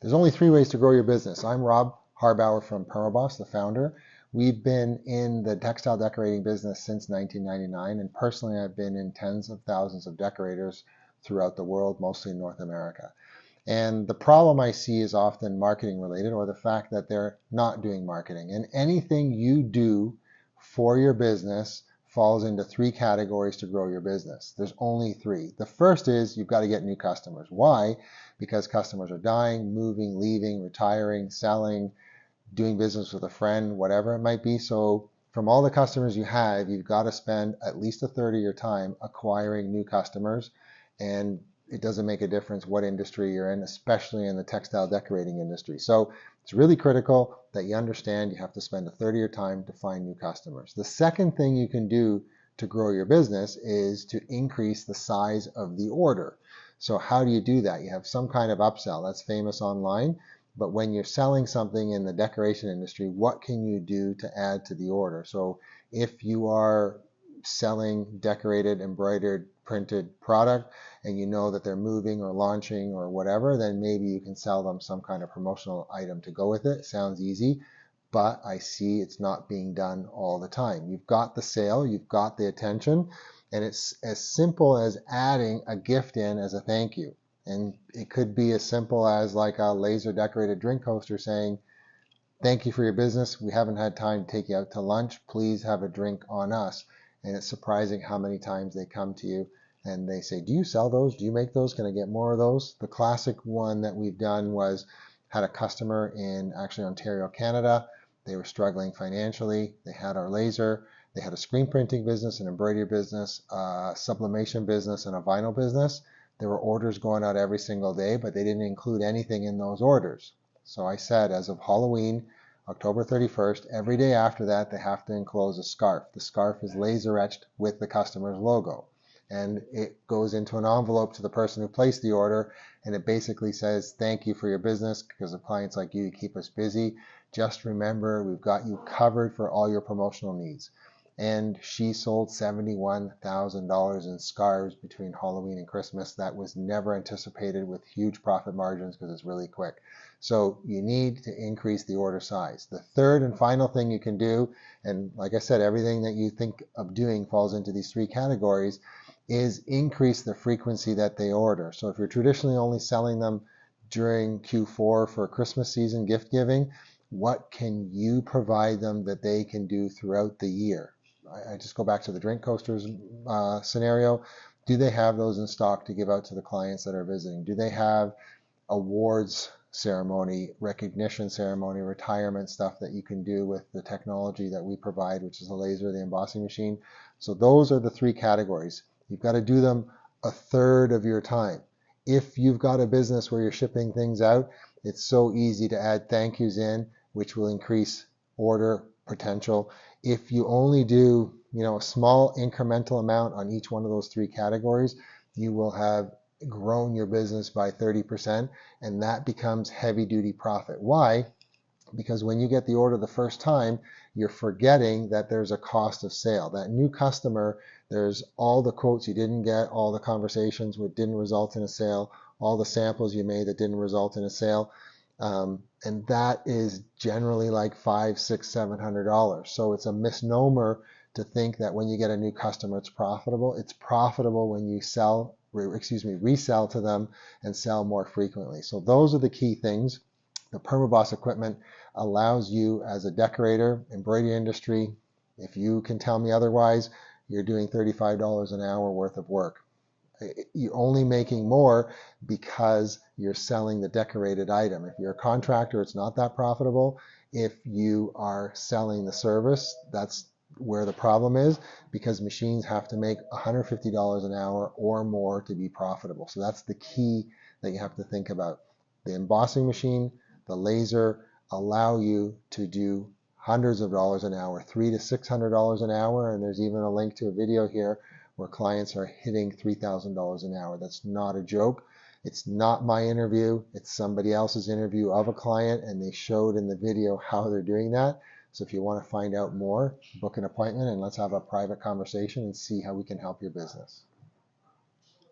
There's only 3 ways to grow your business. I'm Rob Harbauer from Permaboss, the founder. We've been in the textile decorating business since 1999, and personally I've been in tens of thousands of decorators throughout the world, mostly in North America. And the problem I see is often marketing related, or the fact that they're not doing marketing. And anything you do for your business falls into 3 categories to grow your business. There's only 3. The first is you've got to get new customers. Why? Because customers are dying, moving, leaving, retiring, selling, doing business with a friend, whatever it might be. So from all the customers you have, you've got to spend at least a third of your time acquiring new customers. And it doesn't make a difference what industry you're in, especially in the textile decorating industry. So it's really critical that you understand you have to spend a third of your time to find new customers. The second thing you can do to grow your business is to increase the size of the order. So how do you do that? You have some kind of upsell that's famous online, but when you're selling something in the decoration industry, what can you do to add to the order? So if you are selling decorated, embroidered, printed product and you know that they're moving or launching or whatever, then maybe you can sell them some kind of promotional item to go with it. Sounds easy, but I see it's not being done all the time. You've got the sale, you've got the attention, and it's as simple as adding a gift in as a thank you. And it could be as simple as like a laser decorated drink coaster saying, thank you for your business. We haven't had time to take you out to lunch. Please have a drink on us. And it's surprising how many times they come to you and they say, do you sell those? Do you make those? Can I get more of those? The classic one that we've done was had a customer in actually Ontario, Canada. They were struggling financially. They had our laser. They had a screen printing business, an embroidery business, a sublimation business, and a vinyl business. There were orders going out every single day, but they didn't include anything in those orders. So I said, as of Halloween, October 31st, every day after that, they have to enclose a scarf. The scarf is laser etched with the customer's logo. And it goes into an envelope to the person who placed the order, and it basically says, thank you for your business, because of clients like you keep us busy. Just remember, we've got you covered for all your promotional needs. And she sold $71,000 in scarves between Halloween and Christmas. That was never anticipated, with huge profit margins because it's really quick. So you need to increase the order size. The third and final thing you can do, and like I said, everything that you think of doing falls into these 3 categories, is increase the frequency that they order. So if you're traditionally only selling them during Q4 for Christmas season gift giving, what can you provide them that they can do throughout the year? I just go back to the drink coasters scenario. Do they have those in stock to give out to the clients that are visiting? Do they have awards ceremony, recognition ceremony, retirement stuff that you can do with the technology that we provide, which is the laser, the embossing machine? So those are the 3 categories. You've got to do them a third of your time. If you've got a business where you're shipping things out, it's so easy to add thank yous in, which will increase order potential. If you only do, a small incremental amount on each one of those 3 categories, you will have grown your business by 30%, and that becomes heavy duty profit. Why? Because when you get the order the first time, you're forgetting that there's a cost of sale. That new customer, there's all the quotes you didn't get, all the conversations which didn't result in a sale, all the samples you made that didn't result in a sale. And that is generally like $500, $600, $700. So it's a misnomer to think that when you get a new customer, it's profitable. It's profitable when you resell to them and sell more frequently. So those are the key things. The Permaboss equipment allows you as a decorator, embroidery industry, if you can tell me otherwise, you're doing $35 an hour worth of work. You're only making more because you're selling the decorated item. If you're a contractor, it's not that profitable. If you are selling the service, that's where the problem is, because machines have to make $150 an hour or more to be profitable. So that's the key that you have to think about. The embossing machine, the laser allow you to do hundreds of dollars an hour, $300 to $600 an hour, and there's even a link to a video here where clients are hitting $3,000 an hour. That's not a joke. It's not my interview. It's somebody else's interview of a client, and they showed in the video how they're doing that. So if you want to find out more, book an appointment and let's have a private conversation and see how we can help your business.